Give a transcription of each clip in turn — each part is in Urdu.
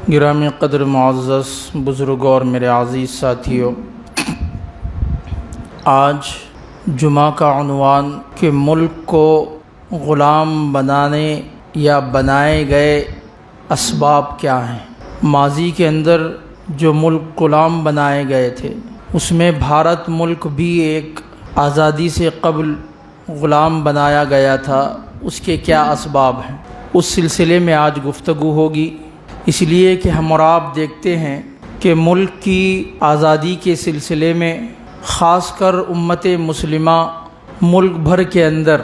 گرامی قدر معزز بزرگوں اور میرے عزیز ساتھیوں، آج جمعہ کا عنوان کہ ملک کو غلام بنانے یا بنائے گئے اسباب کیا ہیں۔ ماضی کے اندر جو ملک غلام بنائے گئے تھے اس میں بھارت ملک بھی ایک آزادی سے قبل غلام بنایا گیا تھا، اس کے کیا اسباب ہیں اس سلسلے میں آج گفتگو ہوگی۔ اس لیے کہ ہم اور آپ دیکھتے ہیں کہ ملک کی آزادی کے سلسلے میں خاص کر امت مسلمہ ملک بھر کے اندر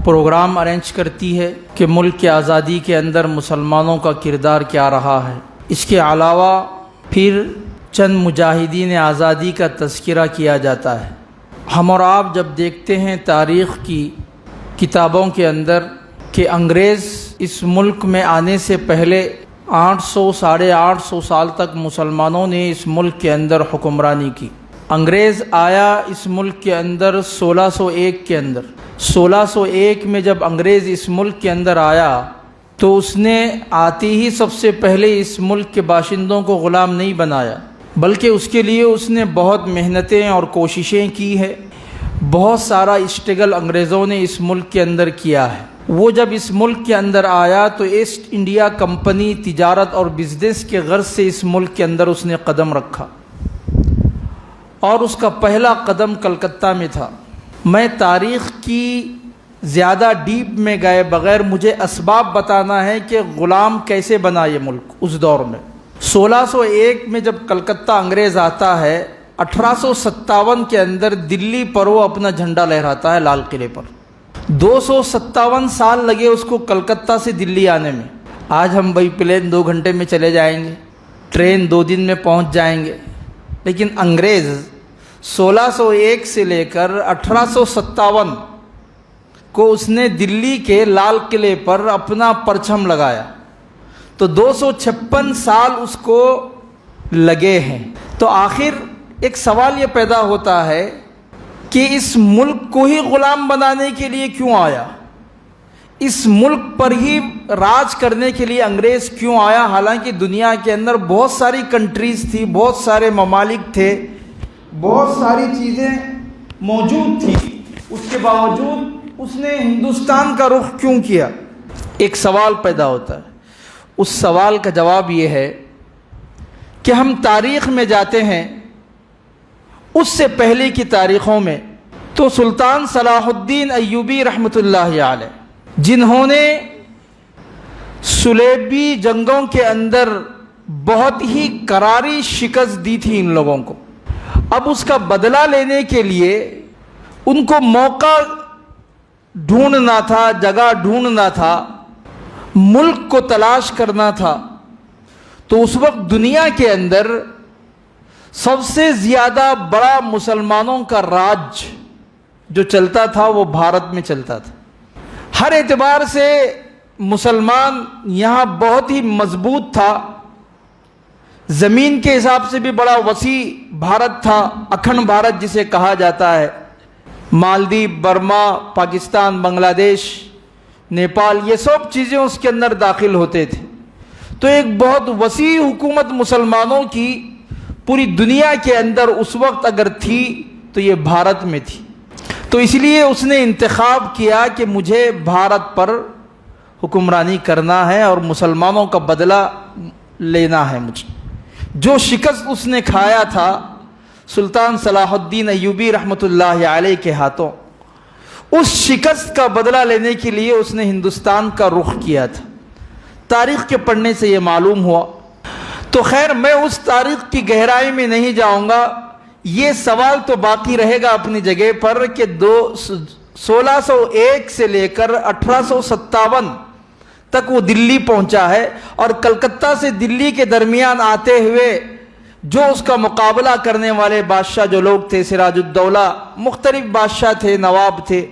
پروگرام ارینج کرتی ہے کہ ملک کی آزادی کے اندر مسلمانوں کا کردار کیا رہا ہے۔ اس کے علاوہ پھر چند مجاہدین آزادی کا تذکرہ کیا جاتا ہے۔ ہم اور آپ جب دیکھتے ہیں تاریخ کی کتابوں کے اندر کہ انگریز اس ملک میں آنے سے پہلے 800-850 سال تک مسلمانوں نے اس ملک کے اندر حکمرانی کی۔ انگریز آیا اس ملک کے اندر 1601 کے اندر۔ 1601 میں جب انگریز اس ملک کے اندر آیا تو اس نے آتے ہی سب سے پہلے اس ملک کے باشندوں کو غلام نہیں بنایا، بلکہ اس کے لیے اس نے بہت محنتیں اور کوششیں کی ہے۔ بہت سارا اسٹرگل انگریزوں نے اس ملک کے اندر کیا ہے۔ وہ جب اس ملک کے اندر آیا تو ایسٹ انڈیا کمپنی تجارت اور بزنس کے غرض سے اس ملک کے اندر اس نے قدم رکھا، اور اس کا پہلا قدم کلکتہ میں تھا۔ میں تاریخ کی زیادہ ڈیپ میں گئے بغیر مجھے اسباب بتانا ہے کہ غلام کیسے بنا یہ ملک اس دور میں۔ 1601 میں جب کلکتہ انگریز آتا ہے، 1857 کے اندر دلی پر وہ اپنا جھنڈا لہراتا ہے لال قلعے پر۔ 257 سال لگے اس کو کلکتہ سے دلی آنے میں۔ آج ہم بائی پلین 2 گھنٹے میں چلے جائیں گے، ٹرین 2 دن میں پہنچ جائیں گے، لیکن انگریز 1601 سے لے کر 1857 کو اس نے دلی کے لال قلعے پر اپنا پرچم لگایا، تو 256 سال اس کو لگے ہیں۔ تو آخر ایک سوال یہ پیدا ہوتا ہے کہ اس ملک کو ہی غلام بنانے کے لیے کیوں آیا؟ اس ملک پر ہی راج کرنے کے لیے انگریز کیوں آیا؟ حالانکہ دنیا کے اندر بہت ساری کنٹریز تھی، بہت سارے ممالک تھے، بہت ساری چیزیں موجود تھیں، اس کے باوجود اس نے ہندوستان کا رخ کیوں کیا؟ ایک سوال پیدا ہوتا ہے۔ اس سوال کا جواب یہ ہے کہ ہم تاریخ میں جاتے ہیں، اس سے پہلے کی تاریخوں میں تو سلطان صلاح الدین ایوبی رحمۃ اللہ علیہ، جنہوں نے صلیبی جنگوں کے اندر بہت ہی کراری شکست دی تھی ان لوگوں کو، اب اس کا بدلہ لینے کے لیے ان کو موقع ڈھونڈنا تھا، جگہ ڈھونڈنا تھا، ملک کو تلاش کرنا تھا۔ تو اس وقت دنیا کے اندر سب سے زیادہ بڑا مسلمانوں کا راج جو چلتا تھا وہ بھارت میں چلتا تھا۔ ہر اعتبار سے مسلمان یہاں بہت ہی مضبوط تھا، زمین کے حساب سے بھی بڑا وسیع بھارت تھا، اکھنڈ بھارت جسے کہا جاتا ہے۔ مالدیپ، برما، پاکستان، بنگلہ دیش، نیپال، یہ سب چیزیں اس کے اندر داخل ہوتے تھے۔ تو ایک بہت وسیع حکومت مسلمانوں کی پوری دنیا کے اندر اس وقت اگر تھی تو یہ بھارت میں تھی۔ تو اس لیے اس نے انتخاب کیا کہ مجھے بھارت پر حکمرانی کرنا ہے اور مسلمانوں کا بدلہ لینا ہے مجھے۔ جو شکست اس نے کھایا تھا سلطان صلاح الدین ایوبی رحمۃ اللہ علیہ کے ہاتھوں، اس شکست کا بدلہ لینے کے لیے اس نے ہندوستان کا رخ کیا تھا۔ تاریخ کے پڑھنے سے یہ معلوم ہوا۔ تو خیر، میں اس تاریخ کی گہرائی میں نہیں جاؤں گا، یہ سوال تو باقی رہے گا اپنی جگہ پر کہ 1601 سے لے کر 1857 تک وہ دلی پہنچا ہے، اور کلکتہ سے دلی کے درمیان آتے ہوئے جو اس کا مقابلہ کرنے والے بادشاہ جو لوگ تھے، سراج الدولہ، مختلف بادشاہ تھے، نواب تھے،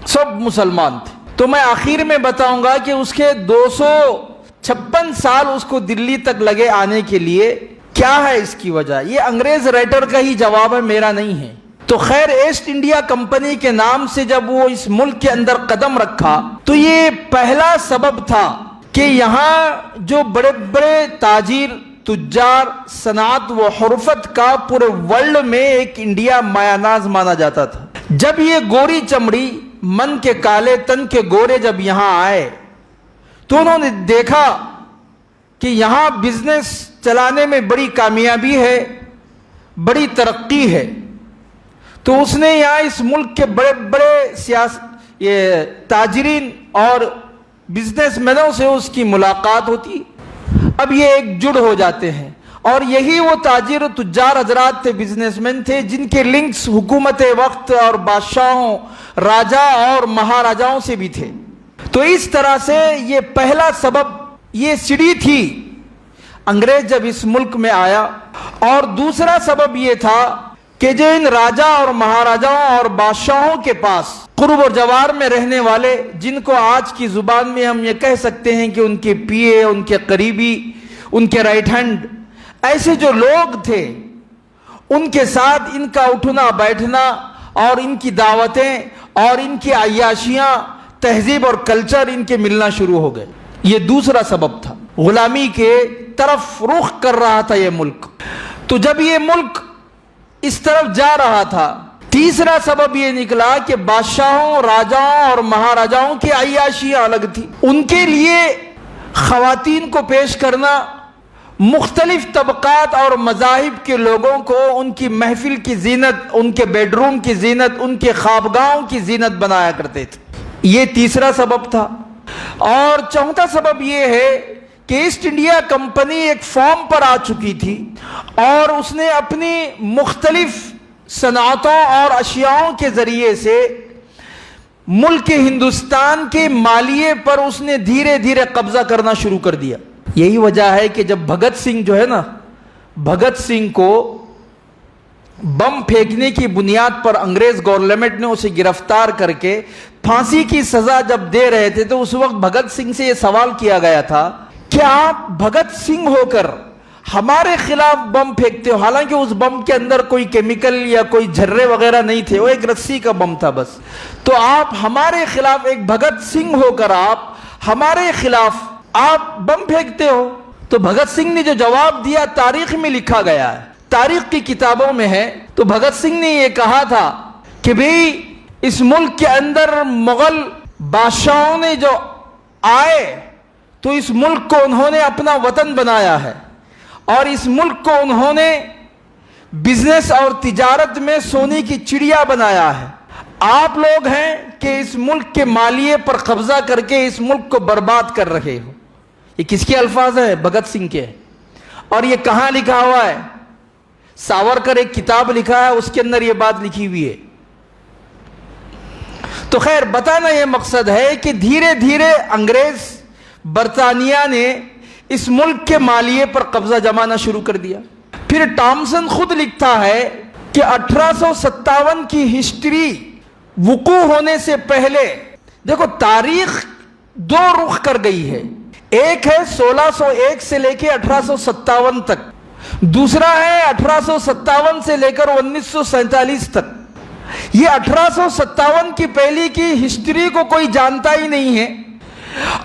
سب مسلمان تھے۔ تو میں آخر میں بتاؤں گا کہ اس کے 256 سال اس کو دلی تک لگے آنے کے لیے، کیا ہے اس کی وجہ؟ یہ انگریز رائٹر کا ہی جواب ہے، میرا نہیں ہے۔ تو خیر، ایسٹ انڈیا کمپنی کے نام سے جب وہ اس ملک کے اندر قدم رکھا تو یہ پہلا سبب تھا کہ یہاں جو بڑے بڑے تاجر، تجار، صنعت و حرفت کا پورے ورلڈ میں ایک انڈیا مایہ ناز مانا جاتا تھا. جب یہ گوری چمڑی، من کے کالے تن کے گورے جب یہاں آئے تو انہوں نے دیکھا کہ یہاں بزنس چلانے میں بڑی کامیابی ہے، بڑی ترقی ہے. تو اس نے یہاں اس ملک کے بڑے بڑے تاجرین اور بزنس مینوں سے اس کی ملاقات ہوتی. اب یہ ایک جڑ ہو جاتے ہیں، اور یہی وہ تاجر تجار حضرات تھے، بزنس مین تھے، جن کے لنکس حکومت وقت اور بادشاہوں، راجا اور مہاراجاؤں سے بھی تھے. تو اس طرح سے یہ پہلا سبب، یہ سیڑھی تھی انگریز جب اس ملک میں آیا. اور دوسرا سبب یہ تھا کہ جو ان راجا اور مہاراجاؤں اور بادشاہوں کے پاس قرب اور جوار میں رہنے والے، جن کو آج کی زبان میں ہم یہ کہہ سکتے ہیں کہ ان کے پی اے، ان کے قریبی، ان کے رائٹ ہینڈ، ایسے جو لوگ تھے، ان کے ساتھ ان کا اٹھنا بیٹھنا اور ان کی دعوتیں اور ان کی عیاشیاں، تہذیب اور کلچر ان کے ملنا شروع ہو گئے. یہ دوسرا سبب تھا. غلامی کے طرف رخ کر رہا تھا یہ ملک. تو جب یہ ملک اس طرف جا رہا تھا، تیسرا سبب یہ نکلا کہ بادشاہوں، راجاؤں اور مہاراجاؤں کی عیاشیاں الگ تھی. ان کے لیے خواتین کو پیش کرنا، مختلف طبقات اور مذاہب کے لوگوں کو ان کی محفل کی زینت، ان کے بیڈ روم کی زینت، ان کے خوابگاہوں کی زینت بنایا کرتے تھے. یہ تیسرا سبب تھا. اور چوتھا سبب یہ ہے کہ ایسٹ انڈیا کمپنی ایک فارم پر آ چکی تھی، اور اس نے اپنی مختلف صنعتوں اور اشیاؤں کے ذریعے سے ملک ہندوستان کے مالیے پر اس نے دھیرے دھیرے قبضہ کرنا شروع کر دیا. یہی وجہ ہے کہ جب بھگت سنگھ جو ہے نا، بھگت سنگھ کو بم پھینکنے کی بنیاد پر انگریز گورنمنٹ نے اسے گرفتار کر کے پھانسی کی سزا جب دے رہے تھے، تو اس وقت بھگت سنگھ سے یہ سوال کیا گیا تھا کہ آپ بھگت سنگھ ہو کر ہمارے خلاف بم پھینکتے ہو، حالانکہ اس بم کے اندر کوئی کیمیکل یا کوئی جھرے وغیرہ نہیں تھے، وہ ایک رسی کا بم تھا بس. تو آپ ہمارے خلاف، ایک بھگت سنگھ ہو کر آپ ہمارے خلاف آپ بم پھینکتے ہو؟ تو بھگت سنگھ نے جو جواب دیا تاریخ میں لکھا گیا ہے، تاریخ کی کتابوں میں ہے. تو بھگت سنگھ نے یہ کہا تھا کہ بھئی اس ملک کے اندر مغل بادشاہوں نے جو آئے تو اس ملک کو انہوں نے اپنا وطن بنایا ہے، اور اس ملک کو انہوں نے بزنس اور تجارت میں سونے کی چڑیا بنایا ہے. آپ لوگ ہیں کہ اس ملک کے مالیے پر قبضہ کر کے اس ملک کو برباد کر رہے ہو. یہ کس کے الفاظ ہیں؟ بھگت سنگھ کے. اور یہ کہاں لکھا ہوا ہے؟ ساورکر ایک کتاب لکھا ہے، اس کے اندر یہ بات لکھی ہوئی ہے. تو خیر، بتانا یہ مقصد ہے کہ دھیرے دھیرے انگریز برطانیہ نے اس ملک کے مالیے پر قبضہ جمانا شروع کر دیا. پھر ٹامسن خود لکھتا ہے کہ 1857 کی ہسٹری وقوع ہونے سے پہلے، دیکھو تاریخ دو رخ کر گئی ہے. ایک ہے 1601 سے لے کے 1857 تک، دوسرا ہے 1857 سے لے کر 1947 تک. یہ 1857 کی پہلی کی ہسٹری کو کوئی جانتا ہی نہیں ہے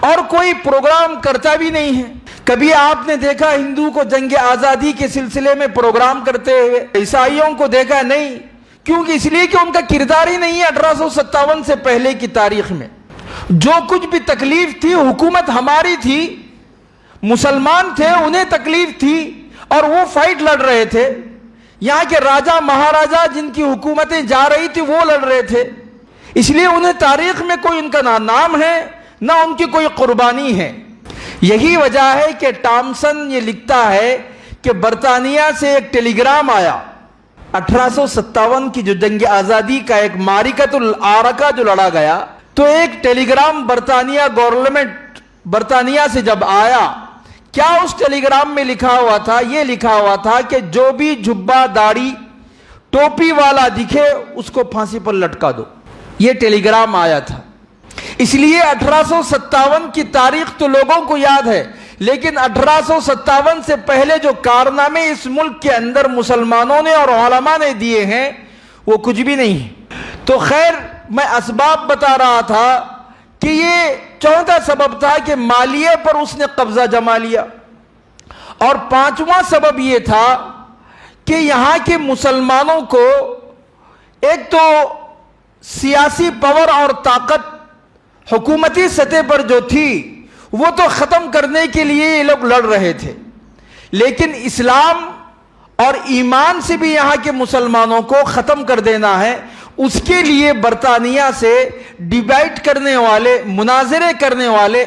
اور کوئی پروگرام کرتا بھی نہیں ہے. کبھی آپ نے دیکھا ہندو کو جنگ آزادی کے سلسلے میں پروگرام کرتے ہوئے؟ عیسائیوں کو دیکھا نہیں. کیونکہ اس لیے کہ ان کا کردار ہی نہیں ہے 1857 سے پہلے کی تاریخ میں. جو کچھ بھی تکلیف تھی، حکومت ہماری تھی، مسلمان تھے، انہیں تکلیف تھی اور وہ فائٹ لڑ رہے تھے. یہاں کے راجا مہاراجا جن کی حکومتیں جا رہی تھی وہ لڑ رہے تھے. اس لیے انہیں تاریخ میں کوئی ان کا نہ نام ہے نہ ان کی کوئی قربانی ہے. یہی وجہ ہے کہ ٹامسن یہ لکھتا ہے کہ برطانیہ سے ایک ٹیلی گرام آیا. 1857 کی جو جنگ آزادی کا ایک معرکۃ العارقہ جو لڑا گیا، تو ایک ٹیلی گرام برطانیہ گورنمنٹ برطانیہ سے جب آیا، کیا اس ٹیلی گرام میں لکھا ہوا تھا؟ یہ لکھا ہوا تھا کہ جو بھی جھبا داڑھی ٹوپی والا دکھے اس کو پھانسی پر لٹکا دو. یہ ٹیلی گرام آیا تھا. اس لیے 1857 کی تاریخ تو لوگوں کو یاد ہے، لیکن 1857 سے پہلے جو کارنامے اس ملک کے اندر مسلمانوں نے اور علماء نے دیے ہیں وہ کچھ بھی نہیں ہے. تو خیر، میں اسباب بتا رہا تھا کہ یہ چوتھا سبب تھا کہ مالیے پر اس نے قبضہ جما لیا، اور پانچواں سبب یہ تھا کہ یہاں کے مسلمانوں کو ایک تو سیاسی پاور اور طاقت حکومتی سطح پر جو تھی وہ تو ختم کرنے کے لیے یہ لوگ لڑ رہے تھے، لیکن اسلام اور ایمان سے بھی یہاں کے مسلمانوں کو ختم کر دینا ہے، اس کے لیے برطانیہ سے ڈیبیٹ کرنے والے، مناظرے کرنے والے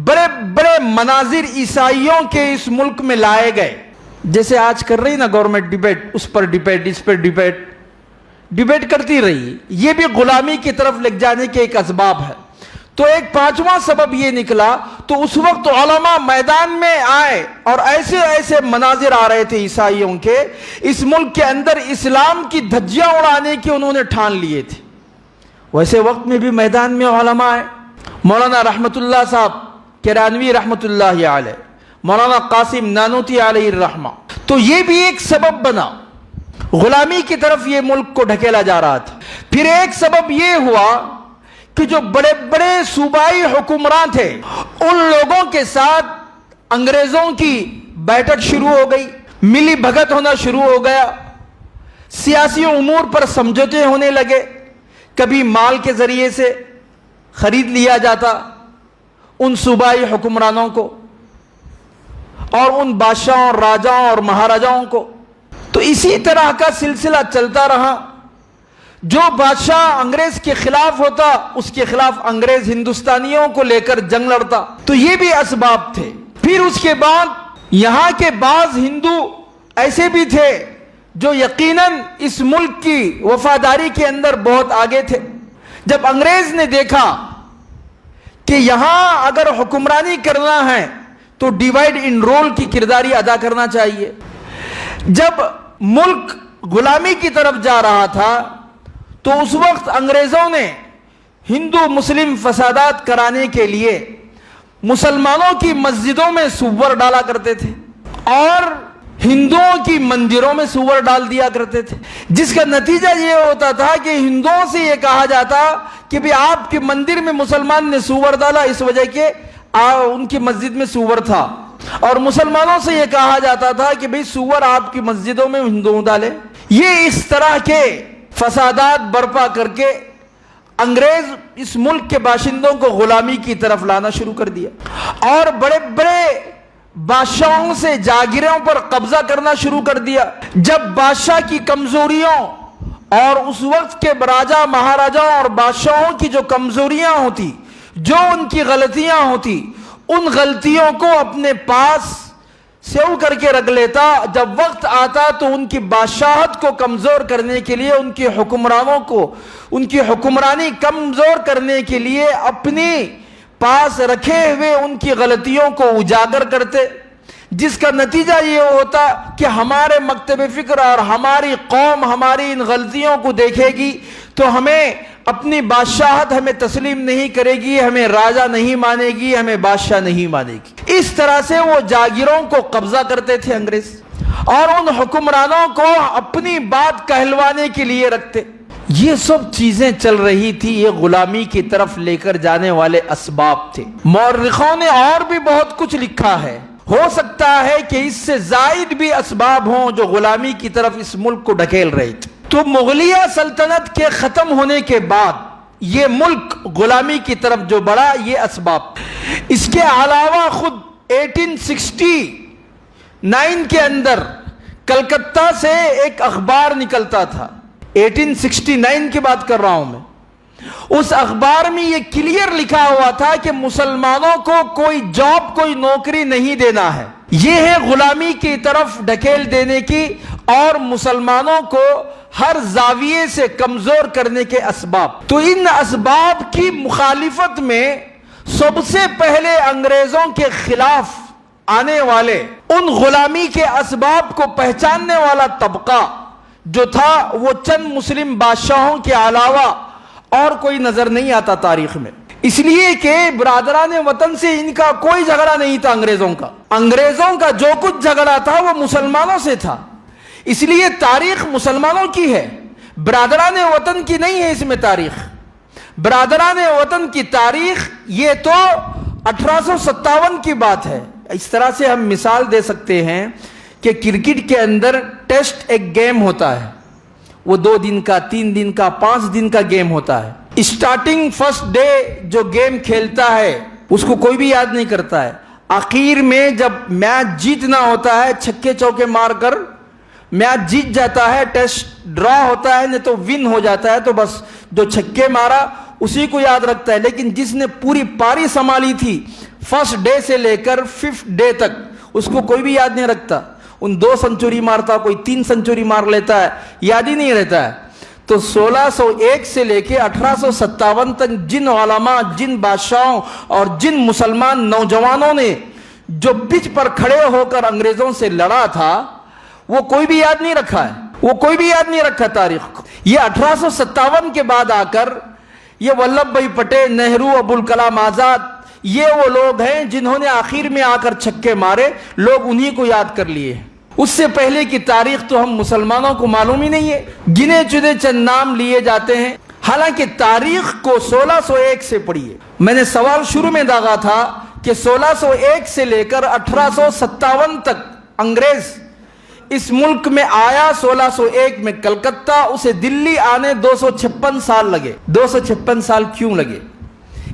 بڑے بڑے مناظر عیسائیوں کے اس ملک میں لائے گئے، جیسے آج کر رہی نا گورنمنٹ ڈیبیٹ، اس پر ڈیبیٹ، اس پر ڈیبیٹ کرتی رہی، یہ بھی غلامی کی طرف لے جانے کے ایک اسباب ہے۔ تو ایک پانچواں سبب یہ نکلا، تو اس وقت علماء میدان میں آئے اور ایسے ایسے مناظر آ رہے تھے عیسائیوں کے، اس ملک کے اندر اسلام کی دھجیاں اڑانے کی انہوں نے ٹھان لیے تھے۔ ویسے وقت میں بھی میدان میں علماء آئے، مولانا رحمت اللہ صاحب کیرانوی رحمت اللہ علیہ، مولانا قاسم نانوتی علیہ الرحمہ، تو یہ بھی ایک سبب بنا، غلامی کی طرف یہ ملک کو ڈھکیلا جا رہا تھا۔ پھر ایک سبب یہ ہوا کہ جو بڑے بڑے صوبائی حکمران تھے، ان لوگوں کے ساتھ انگریزوں کی بیٹھک شروع ہو گئی، ملی بھگت ہونا شروع ہو گیا، سیاسی امور پر سمجھوتے ہونے لگے، کبھی مال کے ذریعے سے خرید لیا جاتا ان صوبائی حکمرانوں کو اور ان بادشاہوں اور راجاؤں اور مہاراجاؤں کو، تو اسی طرح کا سلسلہ چلتا رہا۔ جو بادشاہ انگریز کے خلاف ہوتا، اس کے خلاف انگریز ہندوستانیوں کو لے کر جنگ لڑتا، تو یہ بھی اسباب تھے۔ پھر اس کے بعد یہاں کے بعض ہندو ایسے بھی تھے جو یقیناً اس ملک کی وفاداری کے اندر بہت آگے تھے۔ جب انگریز نے دیکھا کہ یہاں اگر حکمرانی کرنا ہے تو ڈیوائڈ ان رول کی کرداری ادا کرنا چاہیے۔ جب ملک غلامی کی طرف جا رہا تھا تو اس وقت انگریزوں نے ہندو مسلم فسادات کرانے کے لیے مسلمانوں کی مسجدوں میں سور ڈالا کرتے تھے اور ہندوؤں کی مندروں میں سور ڈال دیا کرتے تھے، جس کا نتیجہ یہ ہوتا تھا کہ ہندوؤں سے یہ کہا جاتا کہ بھی آپ کے مندر میں مسلمان نے سور ڈالا اس وجہ کہ ان کی مسجد میں سور تھا، اور مسلمانوں سے یہ کہا جاتا تھا کہ بھئی سور آپ کی مسجدوں میں ہندوؤں ڈالے۔ یہ اس طرح کے فسادات برپا کر کے انگریز اس ملک کے باشندوں کو غلامی کی طرف لانا شروع کر دیا، اور بڑے بڑے بادشاہوں سے جاگیروں پر قبضہ کرنا شروع کر دیا۔ جب بادشاہ کی کمزوریوں اور اس وقت کے راجا مہاراجاؤں اور بادشاہوں کی جو کمزوریاں ہوتی، جو ان کی غلطیاں ہوتی، ان غلطیوں کو اپنے پاس سیو کر کے رکھ لیتا، جب وقت آتا تو ان کی بادشاہت کو کمزور کرنے کے لیے، ان کی حکمرانوں کو، ان کی حکمرانی کمزور کرنے کے لیے اپنی پاس رکھے ہوئے ان کی غلطیوں کو اجاگر کرتے، جس کا نتیجہ یہ ہوتا کہ ہمارے مکتب فکر اور ہماری قوم ہماری ان غلطیوں کو دیکھے گی تو ہمیں اپنی بادشاہت ہمیں تسلیم نہیں کرے گی، ہمیں راجہ نہیں مانے گی، ہمیں بادشاہ نہیں مانے گی۔ اس طرح سے وہ جاگیروں کو قبضہ کرتے تھے انگریز، اور ان حکمرانوں کو اپنی بات کہلوانے کے لیے رکھتے۔ یہ سب چیزیں چل رہی تھی، یہ غلامی کی طرف لے کر جانے والے اسباب تھے۔ مورخوں نے اور بھی بہت کچھ لکھا ہے، ہو سکتا ہے کہ اس سے زائد بھی اسباب ہوں جو غلامی کی طرف اس ملک کو ڈھکیل رہے تھے۔ تو مغلیہ سلطنت کے ختم ہونے کے بعد یہ ملک غلامی کی طرف جو بڑھا، یہ اسباب۔ اس کے علاوہ خود 1869 کے اندر کلکتہ سے ایک اخبار نکلتا تھا، 1869 کی بات کر رہا ہوں میں۔ اس اخبار میں یہ کلیئر لکھا ہوا تھا کہ مسلمانوں کو کوئی جاب، کوئی نوکری نہیں دینا ہے۔ یہ ہے غلامی کی طرف ڈھکیل دینے کی اور مسلمانوں کو ہر زاویے سے کمزور کرنے کے اسباب۔ تو ان اسباب کی مخالفت میں سب سے پہلے انگریزوں کے خلاف آنے والے ان غلامی کے اسباب کو پہچاننے والا طبقہ جو تھا، وہ چند مسلم بادشاہوں کے علاوہ اور کوئی نظر نہیں آتا تاریخ میں، اس لیے کہ برادران وطن سے ان کا کوئی جھگڑا نہیں تھا۔ انگریزوں کا جو کچھ جھگڑا تھا وہ مسلمانوں سے تھا، اس لیے تاریخ مسلمانوں کی ہے، برادران وطن کی نہیں ہے۔ اس میں تاریخ برادران وطن کی تاریخ یہ تو 1857 کی بات ہے۔ اس طرح سے ہم مثال دے سکتے ہیں کہ کرکٹ کے اندر ٹیسٹ ایک گیم ہوتا ہے، وہ 2 دن کا، 3 دن کا، 5 دن کا گیم ہوتا ہے۔ اسٹارٹنگ فرسٹ ڈے جو گیم کھیلتا ہے اس کو کوئی بھی یاد نہیں کرتا ہے، آخر میں جب میچ جیتنا ہوتا ہے چھکے چوکے مار کر میچ جیت جاتا ہے، ٹیسٹ ڈرا ہوتا ہے نہیں تو ون ہو جاتا ہے، تو بس جو چھکے مارا اسی کو یاد رکھتا ہے۔ لیکن جس نے پوری پاری سنبھالی تھی فرسٹ ڈے سے لے کر 5th ڈے تک، اس کو کوئی بھی یاد نہیں رکھتا۔ ان 2 سنچری مارتا، کوئی 3 سنچری مار لیتا ہے، یاد ہی نہیں رہتا ہے۔ تو 1601 سے لے کے 1857 تک جن علماء، جن بادشاہوں اور جن مسلمان نوجوانوں نے جو پچ پر کھڑے ہو کر انگریزوں سے لڑا تھا، وہ کوئی بھی یاد نہیں رکھا ہے، وہ کوئی بھی یاد نہیں رکھا تاریخ کو۔ یہ 1857 کے بعد آ کر یہ ولبھ بھائی پٹیل، نہرو، ابوالکلام آزاد، یہ وہ لوگ ہیں جنہوں نے آخر میں آ کر چھکے مارے، لوگ انہی کو یاد کر لیے۔ اس سے پہلے کی تاریخ تو ہم مسلمانوں کو معلوم ہی نہیں ہے، گنے چنے چند نام لیے جاتے ہیں، حالانکہ تاریخ کو 1601 سے پڑھیے۔ میں نے سوال شروع میں داغا تھا کہ 1601 سے لے کر 1857 تک انگریز اس ملک میں آیا۔ 1601 میں کلکتہ، اسے دلی آنے 256 سال لگے۔ 256 سال کیوں لگے؟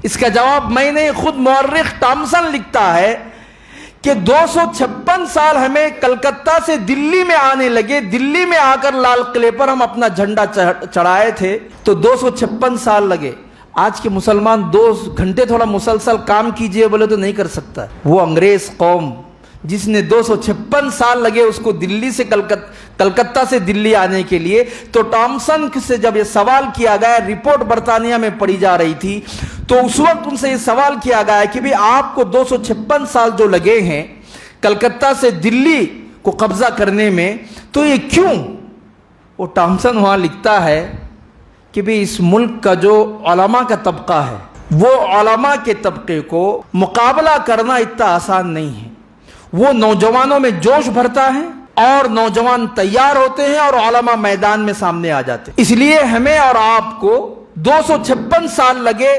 اس کا جواب میں نے خود مورخ ٹامسن لکھتا ہے کہ 256 سال ہمیں کلکتہ سے دلی میں آنے لگے، دلی میں آ کر لال قلعے پر ہم اپنا جھنڈا چڑھائے تھے تو 256 سال لگے۔ آج کے مسلمان 2 گھنٹے تھوڑا مسلسل کام کیجئے بولے تو نہیں کر سکتا۔ وہ انگریز قوم جس نے 256 سال لگے اس کو دلی سے کلکتہ سے دلی آنے کے لیے، تو ٹامسن سے جب یہ سوال کیا گیا، رپورٹ برطانیہ میں پڑھی جا رہی تھی، تو اس وقت ان سے یہ سوال کیا گیا کہ بھی آپ کو 256 سال جو لگے ہیں کلکتہ سے دلی کو قبضہ کرنے میں، تو یہ کیوں؟ وہ ٹامسن وہاں لکھتا ہے کہ بھی اس ملک کا جو علماء کا طبقہ ہے، وہ علماء کے طبقے کو مقابلہ کرنا اتنا آسان نہیں ہے۔ وہ نوجوانوں میں جوش بھرتا ہے اور نوجوان تیار ہوتے ہیں اور علماء میدان میں سامنے آ جاتے ہیں۔ اس لیے ہمیں اور آپ کو 256 سال لگے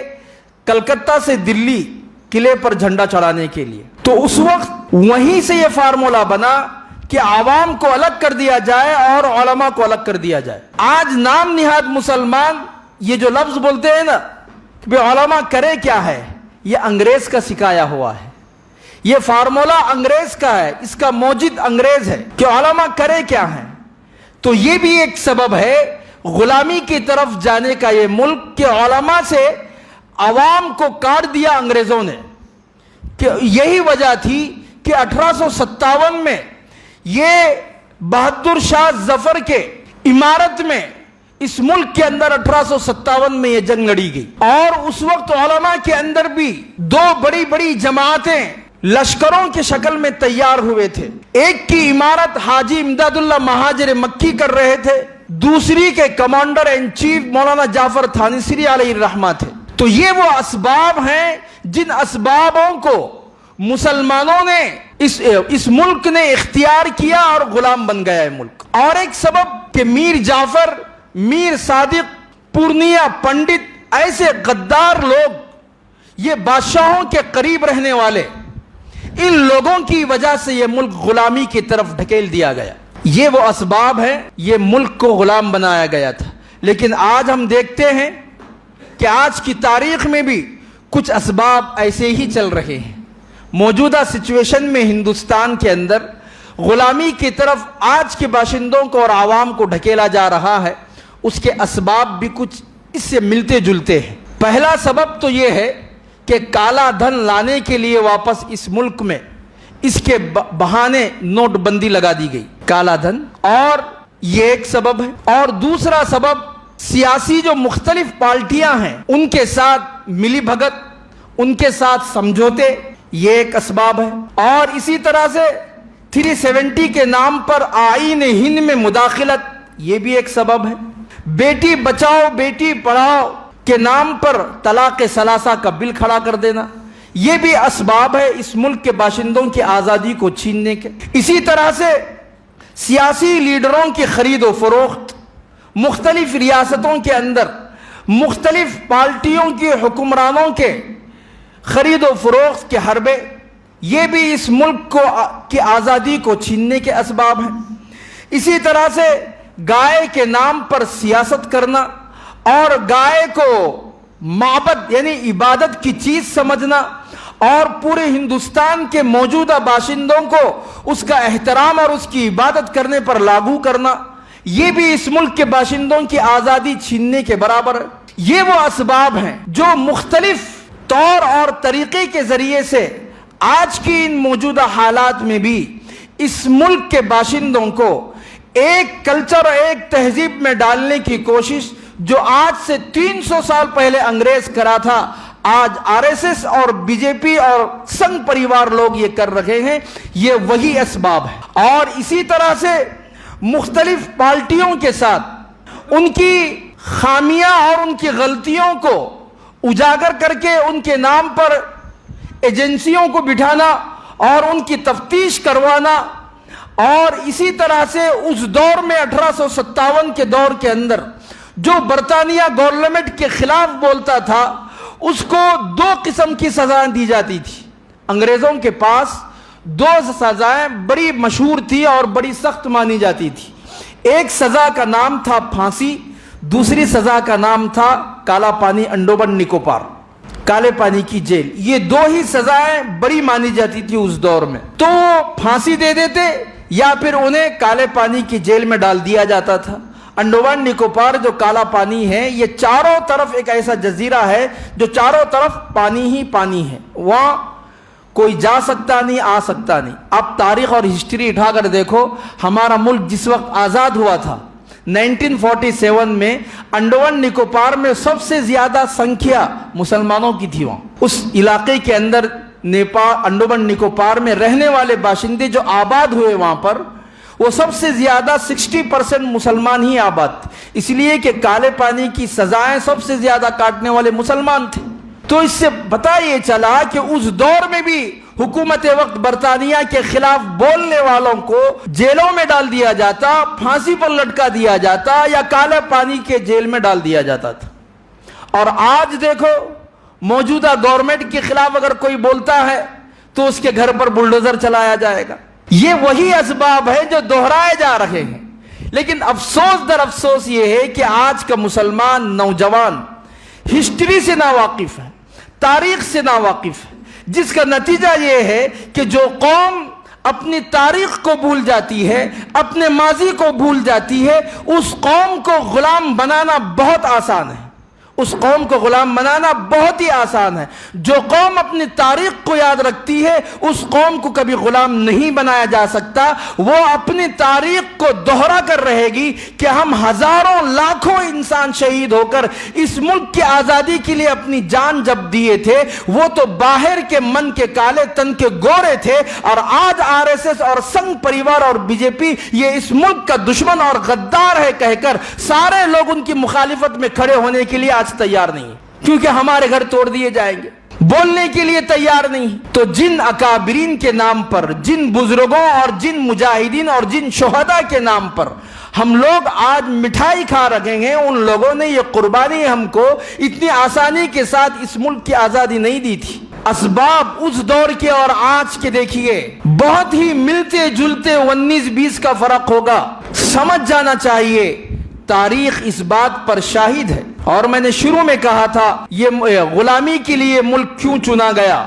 کلکتہ سے دلی قلعے پر جھنڈا چڑھانے کے لیے۔ تو اس وقت وہیں سے یہ فارمولا بنا کہ عوام کو الگ کر دیا جائے اور علماء کو الگ کر دیا جائے۔ آج نام نہاد مسلمان یہ جو لفظ بولتے ہیں نا کہ علماء کرے کیا ہے، یہ انگریز کا سکھایا ہوا ہے، یہ فارمولا انگریز کا ہے، اس کا موجد انگریز ہے کہ علماء کرے کیا ہیں۔ تو یہ بھی ایک سبب ہے غلامی کی طرف جانے کا یہ ملک، کہ علماء سے عوام کو کاٹ دیا انگریزوں نے۔ کہ یہی وجہ تھی کہ 1857 میں یہ بہادر شاہ ظفر کے امارت میں اس ملک کے اندر 1857 میں یہ جنگ لڑی گئی، اور اس وقت علماء کے اندر بھی 2 بڑی بڑی جماعتیں لشکروں کے شکل میں تیار ہوئے تھے۔ ایک کی امارت حاجی امداد اللہ مہاجر مکی کر رہے تھے، دوسری کے کمانڈر ان چیف مولانا جعفر تھانیسری علیہ الرحمہ تھے۔ تو یہ وہ اسباب ہیں جن اسبابوں کو مسلمانوں نے اس ملک نے اختیار کیا اور غلام بن گیا ہے ملک۔ اور ایک سبب کہ میر جعفر، میر صادق، پورنیہ پنڈت، ایسے غدار لوگ، یہ بادشاہوں کے قریب رہنے والے، ان لوگوں کی وجہ سے یہ ملک غلامی کی طرف ڈھکیل دیا گیا۔ یہ وہ اسباب ہیں، یہ ملک کو غلام بنایا گیا تھا۔ لیکن آج ہم دیکھتے ہیں کہ آج کی تاریخ میں بھی کچھ اسباب ایسے ہی چل رہے ہیں۔ موجودہ سچویشن میں ہندوستان کے اندر غلامی کی طرف آج کے باشندوں کو اور عوام کو ڈھکیلا جا رہا ہے، اس کے اسباب بھی کچھ اس سے ملتے جلتے ہیں۔ پہلا سبب تو یہ ہے کہ کالا دھن لانے کے لیے واپس اس ملک میں اس کے بہانے نوٹ بندی لگا دی گئی، کالا دھن، اور یہ ایک سبب ہے۔ اور دوسرا سبب سیاسی جو مختلف پارٹیاں ہیں ان کے ساتھ ملی بھگت، ان کے ساتھ سمجھوتے، یہ ایک اسباب ہے۔ اور اسی طرح سے 370 کے نام پر آئین ہند میں مداخلت، یہ بھی ایک سبب ہے۔ بیٹی بچاؤ بیٹی پڑھاؤ کے نام پر طلاق ثلاثہ کا بل کھڑا کر دینا، یہ بھی اسباب ہے اس ملک کے باشندوں کی آزادی کو چھیننے کے۔ اسی طرح سے سیاسی لیڈروں کی خرید و فروخت، مختلف ریاستوں کے اندر مختلف پارٹیوں کے حکمرانوں کے خرید و فروخت کے حربے، یہ بھی اس ملک کی آزادی کو چھیننے کے اسباب ہیں۔ اسی طرح سے گائے کے نام پر سیاست کرنا اور گائے کو معبد یعنی عبادت کی چیز سمجھنا اور پورے ہندوستان کے موجودہ باشندوں کو اس کا احترام اور اس کی عبادت کرنے پر لاگو کرنا، یہ بھی اس ملک کے باشندوں کی آزادی چھیننے کے برابر ہے۔ یہ وہ اسباب ہیں جو مختلف طور اور طریقے کے ذریعے سے آج کی ان موجودہ حالات میں بھی اس ملک کے باشندوں کو ایک کلچر اور ایک تہذیب میں ڈالنے کی کوشش جو آج سے 300 سال پہلے انگریز کرا تھا، آج آر ایس ایس اور بی جے پی اور سنگھ پریوار لوگ یہ کر رہے ہیں، یہ وہی اسباب ہے۔ اور اسی طرح سے مختلف پارٹیوں کے ساتھ ان کی خامیاں اور ان کی غلطیوں کو اجاگر کر کے ان کے نام پر ایجنسیوں کو بٹھانا اور ان کی تفتیش کروانا، اور اسی طرح سے اس دور میں 1857 کے دور کے اندر جو برطانیہ گورنمنٹ کے خلاف بولتا تھا اس کو 2 قسم کی سزائیں دی جاتی تھی۔ انگریزوں کے پاس 2 سزائیں بڑی مشہور تھی اور بڑی سخت مانی جاتی تھی۔ ایک سزا کا نام تھا پھانسی، دوسری سزا کا نام تھا کالا پانی انڈومن نکوبار، کالے پانی کی جیل۔ یہ 2 ہی سزائیں بڑی مانی جاتی تھی اس دور میں۔ تو پھانسی دے دیتے یا پھر انہیں کالے پانی کی جیل میں ڈال دیا جاتا تھا۔ انڈومان نکوبار جو کالا پانی ہے، یہ چاروں طرف ایک ایسا جزیرہ ہے جو چاروں طرف پانی ہی پانی ہے، وہاں کوئی جا سکتا نہیں، آ سکتا نہیں۔ اب تاریخ اور ہسٹری اٹھا کر دیکھو، ہمارا ملک جس وقت آزاد ہوا تھا 1947 میں، انڈومان نکوبار میں سب سے زیادہ سنکھیا مسلمانوں کی تھی۔ وہاں اس علاقے کے اندر انڈومان نکوبار میں رہنے والے باشندے جو آباد ہوئے وہاں پر، وہ سب سے زیادہ 60% مسلمان ہی آباد تھے، اس لیے کہ کالے پانی کی سزائیں سب سے زیادہ کاٹنے والے مسلمان تھے۔ تو اس سے پتہ یہ چلا کہ اس دور میں بھی حکومت وقت برطانیہ کے خلاف بولنے والوں کو جیلوں میں ڈال دیا جاتا، پھانسی پر لٹکا دیا جاتا یا کالے پانی کے جیل میں ڈال دیا جاتا تھا۔ اور آج دیکھو، موجودہ گورنمنٹ کے خلاف اگر کوئی بولتا ہے تو اس کے گھر پر بلڈوزر چلایا جائے گا۔ یہ وہی اسباب ہے جو دہرائے جا رہے ہیں، لیکن افسوس در افسوس یہ ہے کہ آج کا مسلمان نوجوان ہسٹری سے ناواقف ہے، تاریخ سے ناواقف ہے، جس کا نتیجہ یہ ہے کہ جو قوم اپنی تاریخ کو بھول جاتی ہے، اپنے ماضی کو بھول جاتی ہے، اس قوم کو غلام بنانا بہت آسان ہے۔ اس قوم کو غلام بنانا بہت ہی آسان ہے۔ جو قوم اپنی تاریخ کو یاد رکھتی ہے اس قوم کو کبھی غلام نہیں بنایا جا سکتا۔ وہ اپنی تاریخ کو دوہرا کر رہے گی کہ ہم ہزاروں لاکھوں انسان شہید ہو کر اس ملک کی آزادی کے لیے اپنی جان جب دیے تھے، وہ تو باہر کے من کے کالے تن کے گورے تھے، اور آج آر ایس ایس اور سنگھ پریوار اور بی جے پی یہ اس ملک کا دشمن اور غدار ہے کہہ کر سارے لوگ ان کی مخالفت میں کھڑے ہونے کے لیے تیار نہیں، کیونکہ ہمارے گھر توڑ دیے جائیں گے، بولنے کے لیے تیار نہیں۔ تو جن اکابرین کے نام پر، جن بزرگوں اور جن مجاہدین اور جن شہداء کے نام پر ہم لوگ آج مٹھائی کھا رہے ہیں، ان لوگوں نے یہ قربانی ہم کو اتنی آسانی کے ساتھ اس ملک کی آزادی نہیں دی تھی۔ اسباب اس دور کے اور آج کے دیکھیے بہت ہی ملتے جلتے 19-20 کا فرق ہوگا۔ سمجھ جانا چاہیے، تاریخ اس بات پر شاہد ہے۔ اور میں نے شروع میں کہا تھا یہ غلامی کے لیے ملک کیوں چنا گیا؟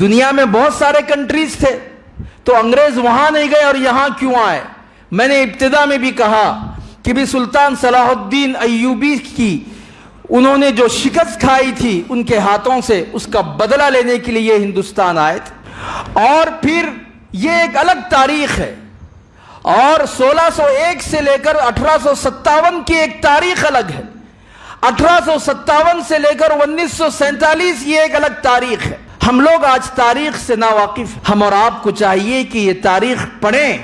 دنیا میں بہت سارے کنٹریز تھے، تو انگریز وہاں نہیں گئے اور یہاں کیوں آئے؟ میں نے ابتدا میں بھی کہا کہ بھی سلطان صلاح الدین ایوبی کی انہوں نے جو شکست کھائی تھی ان کے ہاتھوں سے، اس کا بدلہ لینے کے لیے یہ ہندوستان آئے تھے۔ اور پھر یہ ایک الگ تاریخ ہے، اور 1601 سے لے کر 1857 کی ایک تاریخ الگ ہے، 1857 سے لے کر 1947 یہ ایک الگ تاریخ ہے۔ ہم لوگ آج تاریخ سے ناواقف ہیں۔ ہم اور آپ کو چاہیے کہ یہ تاریخ پڑھیں،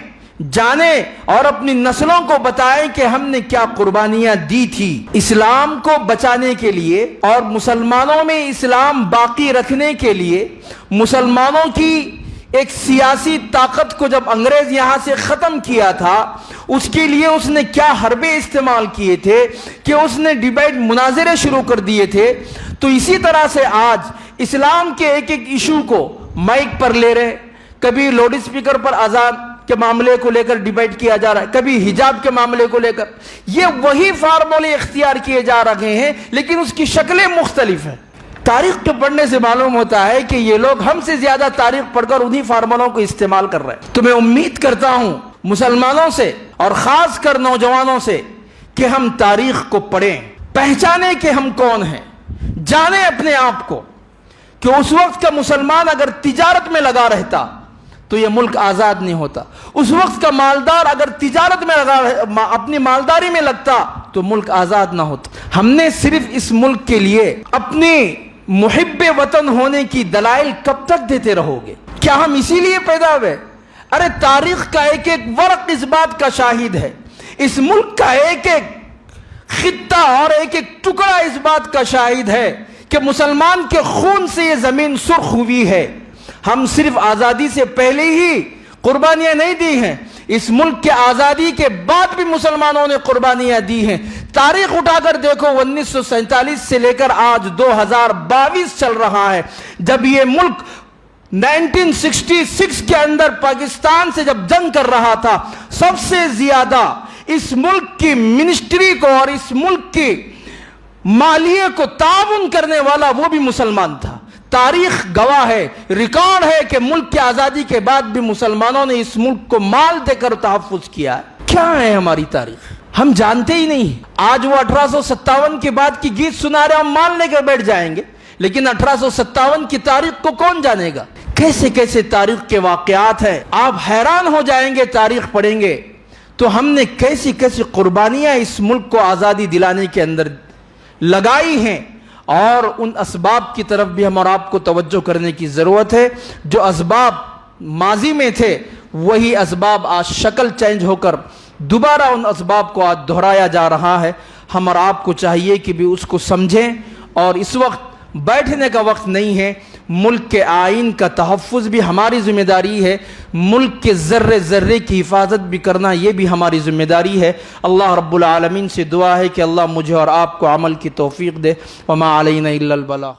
جانیں اور اپنی نسلوں کو بتائیں کہ ہم نے کیا قربانیاں دی تھی اسلام کو بچانے کے لیے، اور مسلمانوں میں اسلام باقی رکھنے کے لیے، مسلمانوں کی ایک سیاسی طاقت کو جب انگریز یہاں سے ختم کیا تھا، اس کے لیے اس نے کیا حربے استعمال کیے تھے کہ اس نے ڈیبیٹ مناظرے شروع کر دیے تھے۔ تو اسی طرح سے آج اسلام کے ایک ایک ایشو کو مائک پر لے رہے، کبھی لاؤڈ اسپیکر پر اذان کے معاملے کو لے کر ڈیبیٹ کیا جا رہا ہے، کبھی حجاب کے معاملے کو لے کر، یہ وہی فارمولے اختیار کیے جا رہے ہیں لیکن اس کی شکلیں مختلف ہیں۔ تاریخ کے پڑھنے سے معلوم ہوتا ہے کہ یہ لوگ ہم سے زیادہ تاریخ پڑھ کر انہی فارمولوں کو استعمال کر رہے ہیں۔ تو میں امید کرتا ہوں مسلمانوں سے اور خاص کر نوجوانوں سے کہ ہم تاریخ کو پڑھیں، پہچانیں کہ ہم کون ہیں، جانیں اپنے آپ کو کہ اس وقت کا مسلمان اگر تجارت میں لگا رہتا تو یہ ملک آزاد نہیں ہوتا، اس وقت کا مالدار اگر تجارت میں اپنی مالداری میں لگتا تو ملک آزاد نہ ہوتا۔ ہم نے صرف اس ملک کے لیے اپنی محب وطن ہونے کی دلائل کب تک دیتے رہو گے؟ کیا ہم اسی لیے پیدا ہوئے؟ ارے تاریخ کا ایک ایک ورق اس بات کا شاہد ہے، اس ملک کا ایک ایک خطہ اور ایک ایک ٹکڑا اس بات کا شاہد ہے کہ مسلمان کے خون سے یہ زمین سرخ ہوئی ہے۔ ہم صرف آزادی سے پہلے ہی قربانیاں نہیں دی ہیں، اس ملک کے آزادی کے بعد بھی مسلمانوں نے قربانیاں دی ہیں۔ تاریخ اٹھا کر دیکھو، 1947 سے لے کر آج 2022 چل رہا ہے، جب یہ ملک 1966 کے اندر پاکستان سے جب جنگ کر رہا تھا، سب سے زیادہ اس ملک کی منسٹری کو اور اس ملک کی مالیے کو تعاون کرنے والا وہ بھی مسلمان تھا۔ تاریخ گواہ ہے، ریکارڈ ہے کہ ملک کی آزادی کے بعد بھی مسلمانوں نے اس ملک کو مال دے کر تحفظ کیا ہے۔ کیا ہے ہماری تاریخ؟ ہم جانتے ہی نہیں۔ آج وہ 1857 کے بعد کی گیت سنا رہے، ہم مان لے کر بیٹھ جائیں گے، لیکن 1857 کی تاریخ کو کون جانے گا؟ کیسے کیسے تاریخ کے واقعات ہیں، آپ حیران ہو جائیں گے تاریخ پڑھیں گے تو ہم نے کیسی کیسی قربانیاں اس ملک کو آزادی دلانے کے اندر لگائی ہیں، اور ان اسباب کی طرف بھی ہم اور آپ کو توجہ کرنے کی ضرورت ہے۔ جو اسباب ماضی میں تھے وہی اسباب آج شکل چینج ہو کر دوبارہ ان اسباب کو آج دہرایا جا رہا ہے۔ ہم اور آپ کو چاہیے کہ بھی اس کو سمجھیں، اور اس وقت بیٹھنے کا وقت نہیں ہے۔ ملک کے آئین کا تحفظ بھی ہماری ذمہ داری ہے، ملک کے ذرے ذرے کی حفاظت بھی کرنا یہ بھی ہماری ذمہ داری ہے۔ اللہ رب العالمین سے دعا ہے کہ اللہ مجھے اور آپ کو عمل کی توفیق دے۔ وما علینا الا البلاغ۔